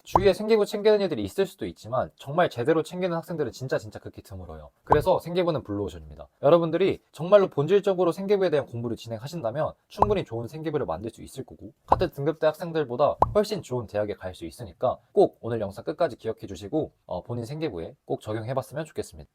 주위에 생기부 챙기는 애들이 있을 수도 있지만 정말 제대로 챙기는 학생들은 진짜 극히 드물어요. 그래서 생기부는 블루오션입니다. 여러분들이 정말로 본질적으로 생기부에 대한 공부를 진행하신다면 충분히 좋은 생기부를 만들 수 있을 거고, 같은 등급대 학생들보다 훨씬 좋은 대학에 갈 수 있으니까 꼭 오늘 영상 끝까지 기억해 주시고 본인 생기부에 꼭 적용해 봤으면 좋겠습니다.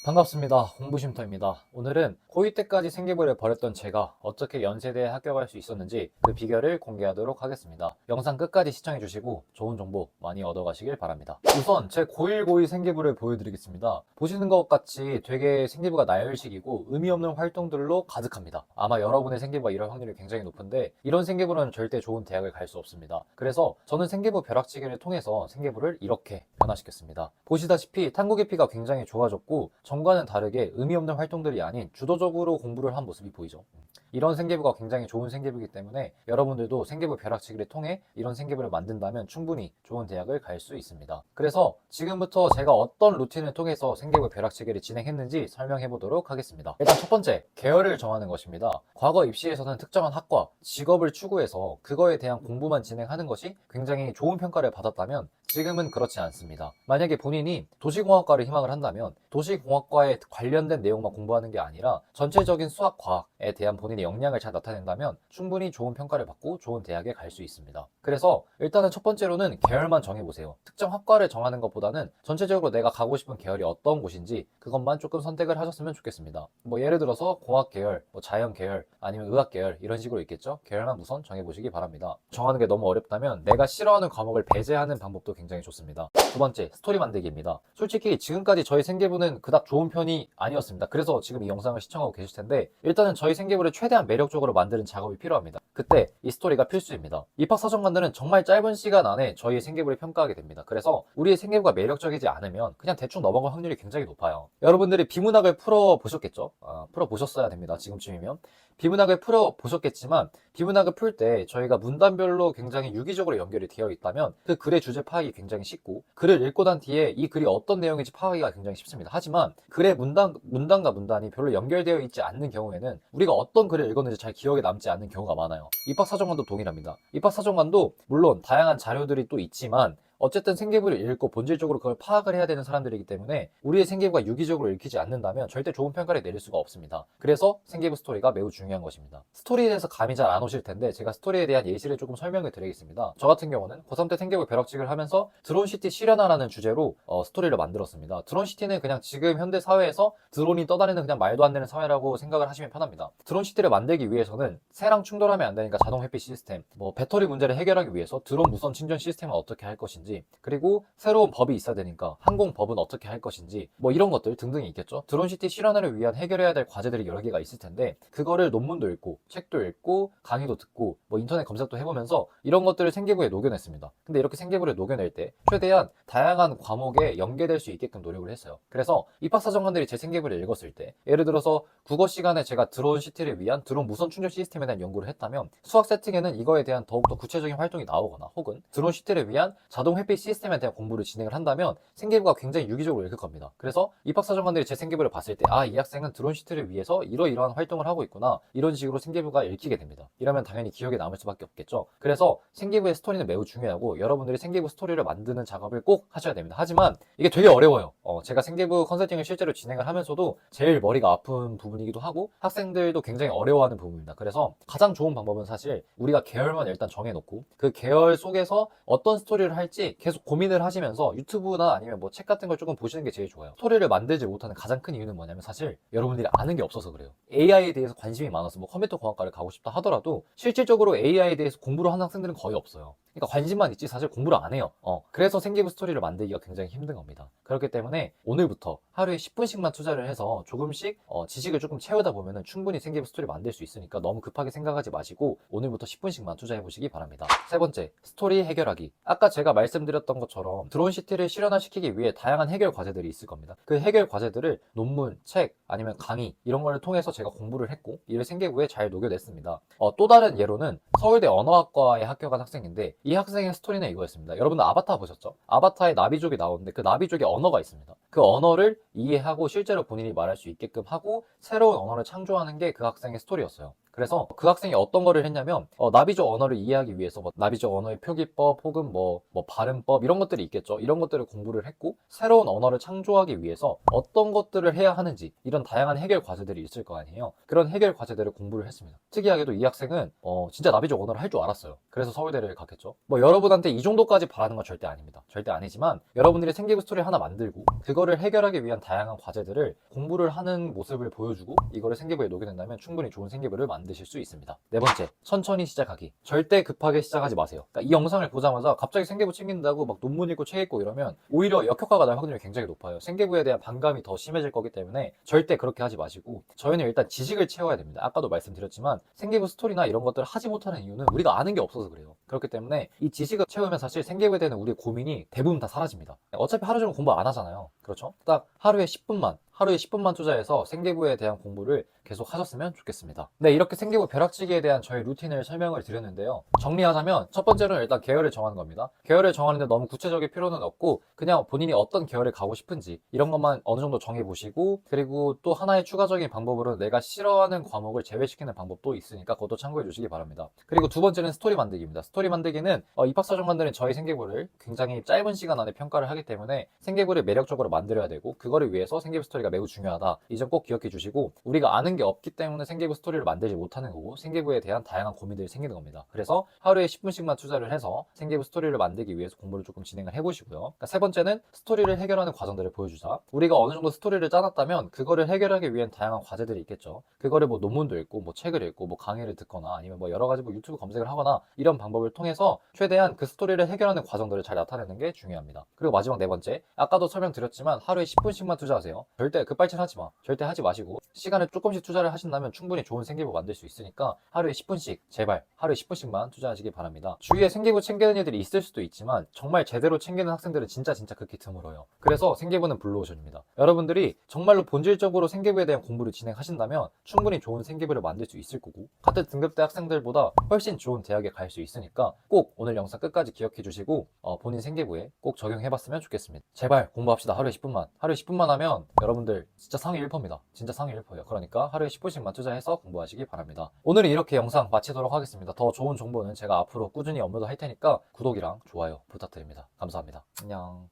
반갑습니다. 홍부쉼터입니다. 오늘은 고2 때까지 생기부를 버렸던 제가 어떻게 연세대에 합격할 수 있었는지 그 비결을 공개하도록 하겠습니다. 영상 끝까지 시청해주시고 좋은 정보 많이 얻어가시길 바랍니다. 우선 제 고1, 고2 생기부를 보여드리겠습니다. 보시는 것 같이 되게 생기부가 나열식이고 의미 없는 활동들로 가득합니다. 아마 여러분의 생기부가 이럴 확률이 굉장히 높은데 이런 생기부는 절대 좋은 대학을 갈 수 없습니다. 그래서 저는 생기부 벼락치기를 통해서 생기부를 이렇게 변화시켰습니다. 보시다시피 탐구 깊이가 굉장히 좋아졌고 전과는 다르게 의미 없는 활동들이 아닌 주도적으로 공부를 한 모습이 보이죠. 이런 생기부가 굉장히 좋은 생기부이기 때문에 여러분들도 생기부 벼락치기를 통해 이런 생기부를 만든다면 충분히 좋은 대학을 갈 수 있습니다. 그래서 지금부터 제가 어떤 루틴을 통해서 생기부 벼락치기를 진행했는지 설명해 보도록 하겠습니다. 일단 첫 번째, 계열을 정하는 것입니다. 과거 입시에서는 특정한 학과, 직업을 추구해서 그거에 대한 공부만 진행하는 것이 굉장히 좋은 평가를 받았다면 지금은 그렇지 않습니다. 만약에 본인이 도시공학과를 희망을 한다면 도시공학과에 관련된 내용만 공부하는 게 아니라 전체적인 수학, 과학에 대한 본인의 역량을 잘 나타낸다면 충분히 좋은 평가를 받고 좋은 대학에 갈 수 있습니다. 그래서 일단은 첫 번째로는 계열만 정해보세요. 특정 학과를 정하는 것보다는 전체적으로 내가 가고 싶은 계열이 어떤 곳인지 그것만 조금 선택을 하셨으면 좋겠습니다. 뭐 예를 들어서 공학 계열, 뭐 자연 계열, 아니면 의학 계열 이런 식으로 있겠죠. 계열만 우선 정해보시기 바랍니다. 정하는 게 너무 어렵다면 내가 싫어하는 과목을 배제하는 방법도 굉장히 좋습니다. 두 번째, 스토리 만들기입니다. 솔직히 지금까지 저희 생기부는 그닥 좋은 편이 아니었습니다. 그래서 지금 이 영상을 시청하고 계실 텐데 일단은 저희 생기부를 최대한 매력적으로 만드는 작업이 필요합니다. 그때 이 스토리가 필수입니다. 입학사정관들은 정말 짧은 시간 안에 저희의 생기부를 평가하게 됩니다. 그래서 우리의 생기부가 매력적이지 않으면 그냥 대충 넘어갈 확률이 굉장히 높아요. 여러분들이 비문학을 풀어보셨겠죠? 풀어보셨어야 됩니다. 지금쯤이면. 비문학을 풀어보셨겠지만 비문학을 풀 때 저희가 문단별로 굉장히 유기적으로 연결이 되어 있다면 그 글의 주제 파악이 굉장히 쉽고 글을 읽고 난 뒤에 이 글이 어떤 내용인지 파악하기가 굉장히 쉽습니다. 하지만 글의 문단과 문단이 별로 연결되어 있지 않는 경우에는 우리가 어떤 글을 읽었는지 잘 기억에 남지 않는 경우가 많아요. 입학사정관도 동일합니다. 입학사정관도 물론 다양한 자료들이 또 있지만 어쨌든 생기부를 읽고 본질적으로 그걸 파악을 해야 되는 사람들이기 때문에 우리의 생기부가 유기적으로 읽히지 않는다면 절대 좋은 평가를 내릴 수가 없습니다. 그래서 생기부 스토리가 매우 중요한 것입니다. 스토리에 대해서 감이 잘 안 오실 텐데 제가 스토리에 대한 예시를 조금 설명을 드리겠습니다. 저 같은 경우는 고3 때 생기부 벼락치기를 하면서 드론시티 실현하라는 주제로 스토리를 만들었습니다. 드론시티는 그냥 지금 현대 사회에서 드론이 떠다니는 그냥 말도 안 되는 사회라고 생각을 하시면 편합니다. 드론시티를 만들기 위해서는 새랑 충돌하면 안 되니까 자동 회피 시스템, 뭐 배터리 문제를 해결하기 위해서 드론 무선 충전 시스템은 어떻게 할 것인지, 그리고 새로운 법이 있어야 되니까 항공법은 어떻게 할 것인지 뭐 이런 것들 등등이 있겠죠. 드론시티 실현을 위한 해결해야 될 과제들이 여러 개가 있을 텐데 그거를 논문도 읽고 책도 읽고 강의도 듣고 뭐 인터넷 검색도 해보면서 이런 것들을 생기부에 녹여냈습니다. 근데 이렇게 생기부를 녹여낼 때 최대한 다양한 과목에 연계될 수 있게끔 노력을 했어요. 그래서 입학사정관들이 제 생기부를 읽었을 때 예를 들어서 국어 시간에 제가 드론시티를 위한 드론 무선 충전 시스템에 대한 연구를 했다면 수학 세팅에는 이거에 대한 더욱더 구체적인 활동이 나오거나 혹은 드론시티를 위한 자동 회피 시스템에 대한 공부를 진행을 한다면 생기부가 굉장히 유기적으로 읽을 겁니다. 그래서 입학사정관들이 제 생기부를 봤을 때 이 학생은 드론시티를 위해서 이러이러한 활동을 하고 있구나, 이런 식으로 생기부가 읽히게 됩니다. 이러면 당연히 기억에 남을 수밖에 없겠죠. 그래서 생기부의 스토리는 매우 중요하고 여러분들이 생기부 스토리를 만드는 작업을 꼭 하셔야 됩니다. 하지만 이게 되게 어려워요. 제가 생기부 컨설팅을 실제로 진행을 하면서도 제일 머리가 아픈 부분이기도 하고 학생들도 굉장히 어려워하는 부분입니다. 그래서 가장 좋은 방법은 사실 우리가 계열만 일단 정해놓고 그 계열 속에서 어떤 스토리를 할지 계속 고민을 하시면서 유튜브나 아니면 뭐 책 같은 걸 조금 보시는 게 제일 좋아요. 스토리를 만들지 못하는 가장 큰 이유는 뭐냐면 사실 여러분들이 아는 게 없어서 그래요. AI에 대해서 관심이 많아서 뭐 컴퓨터 공학과를 가고 싶다 하더라도 실질적으로 AI에 대해서 공부를 하는 학생들은 거의 없어요. 그러니까 관심만 있지 사실 공부를 안 해요. 그래서 생기부 스토리를 만들기가 굉장히 힘든 겁니다. 그렇기 때문에 오늘부터 하루에 10분씩만 투자를 해서 조금씩 지식을 조금 채우다 보면은 충분히 생기부 스토리 만들 수 있으니까 너무 급하게 생각하지 마시고 오늘부터 10분씩만 투자해 보시기 바랍니다. 세 번째, 스토리 해결하기. 아까 제가 말씀드렸던 것처럼 드론시티를 실현화시키기 위해 다양한 해결 과제들이 있을 겁니다. 그 해결 과제들을 논문, 책, 아니면 강의 이런 거를 통해서 제가 공부를 했고 이를 생기부에 잘 녹여냈습니다. 또 다른 예로는 서울대 언어학과에 합격한 학생인데 이 학생의 스토리는 이거였습니다. 여러분들 아바타 보셨죠? 아바타에 나비족이 나오는데 그 나비족의 언어가 있습니다. 그 언어를 이해하고 실제로 본인이 말할 수 있게끔 하고 새로운 언어를 창조하는 게 그 학생의 스토리였어요. 그래서 그 학생이 어떤 거를 했냐면 나비족 언어를 이해하기 위해서 뭐 나비족 언어의 표기법 혹은 뭐 발음법 이런 것들이 있겠죠. 이런 것들을 공부를 했고 새로운 언어를 창조하기 위해서 어떤 것들을 해야 하는지 이런 다양한 해결 과제들이 있을 거 아니에요. 그런 해결 과제들을 공부를 했습니다. 특이하게도 이 학생은 진짜 나비족 언어를 할 줄 알았어요. 그래서 서울대를 갔겠죠. 뭐 여러분한테 이 정도까지 바라는 건 절대 아닙니다. 절대 아니지만 여러분들이 생기부 스토리 하나 만들고 그거를 해결하기 위한 다양한 과제들을 공부를 하는 모습을 보여주고 이거를 생기부에 녹여낸다면 충분히 좋은 생기부를 만드실 수 있습니다. 네 번째, 천천히 시작하기. 절대 급하게 시작하지 마세요. 그러니까 이 영상을 보자마자 갑자기 생기부 챙긴다고 막 논문 읽고 책 읽고 이러면 오히려 역효과가 날 확률이 굉장히 높아요. 생기부에 대한 반감이 더 심해질 거기 때문에 절대 그렇게 하지 마시고 저희는 일단 지식을 채워야 됩니다. 아까도 말씀드렸지만 생기부 스토리나 이런 것들을 하지 못하는 이유는 우리가 아는 게 없어서 그래요. 그렇기 때문에 이 지식을 채우면 사실 생기부에 대한 우리의 고민이 대부분 다 사라집니다. 어차피 하루 종일 공부 안 하잖아요. 그렇죠? 딱 하루에 10분만 투자해서 생기부에 대한 공부를 계속 하셨으면 좋겠습니다. 네, 이렇게 생기부 벼락치기에 대한 저희 루틴을 설명을 드렸는데요. 정리하자면 첫 번째로는 일단 계열을 정하는 겁니다. 계열을 정하는데 너무 구체적일 필요는 없고 그냥 본인이 어떤 계열을 가고 싶은지 이런 것만 어느 정도 정해보시고 그리고 또 하나의 추가적인 방법으로는 내가 싫어하는 과목을 제외시키는 방법도 있으니까 그것도 참고해 주시기 바랍니다. 그리고 두 번째는 스토리 만들기입니다. 스토리 만들기는 입학사정관들은 저희 생기부를 굉장히 짧은 시간 안에 평가를 하기 때문에 생기부를 매력적으로 만들어야 되고 그거를 위해서 생기부 스토리가 매우 중요하다. 이 점 꼭 기억해 주시고 우리가 아는 게 없기 때문에 생기부 스토리를 만들지 못하는 거고 생기부에 대한 다양한 고민들이 생기는 겁니다. 그래서 하루에 10분씩만 투자를 해서 생기부 스토리를 만들기 위해서 공부를 조금 진행을 해보시고요. 그러니까 세 번째는 스토리를 해결하는 과정들을 보여주자. 우리가 어느 정도 스토리를 짜놨다면 그거를 해결하기 위한 다양한 과제들이 있겠죠. 그거를 뭐 논문도 읽고 뭐 책을 읽고 뭐 강의를 듣거나 아니면 뭐 여러 가지 뭐 유튜브 검색을 하거나 이런 방법을 통해서 최대한 그 스토리를 해결하는 과정들을 잘 나타내는 게 중요합니다. 그리고 마지막 네 번째, 아까도 설명드렸지만 하루에 10분씩만 투자하세요. 절대 급발진 하지 마. 절대 하지 마시고 시간을 조금씩 투자를 하신다면 충분히 좋은 생기부 만들 수 있으니까 하루에 10분씩 제발 하루에 10분씩만 투자하시기 바랍니다. 주위에 생기부 챙기는 애들이 있을 수도 있지만 정말 제대로 챙기는 학생들은 진짜 극히 드물어요. 그래서 생기부는 블루오션입니다. 여러분들이 정말로 본질적으로 생기부에 대한 공부를 진행하신다면 충분히 좋은 생기부를 만들 수 있을 거고 같은 등급대 학생들보다 훨씬 좋은 대학에 갈 수 있으니까 꼭 오늘 영상 끝까지 기억해 주시고 본인 생기부에 꼭 적용해 봤으면 좋겠습니다. 제발 공부합시다. 하루에 10분만 하면 여러분들 진짜 상위 1%입니다. 진짜 상위 1%예요. 그러니까 하루에 10분씩만 투자해서 공부하시기 바랍니다. 오늘은 이렇게 영상 마치도록 하겠습니다. 더 좋은 정보는 제가 앞으로 꾸준히 업로드 할 테니까 구독이랑 좋아요 부탁드립니다. 감사합니다. 안녕.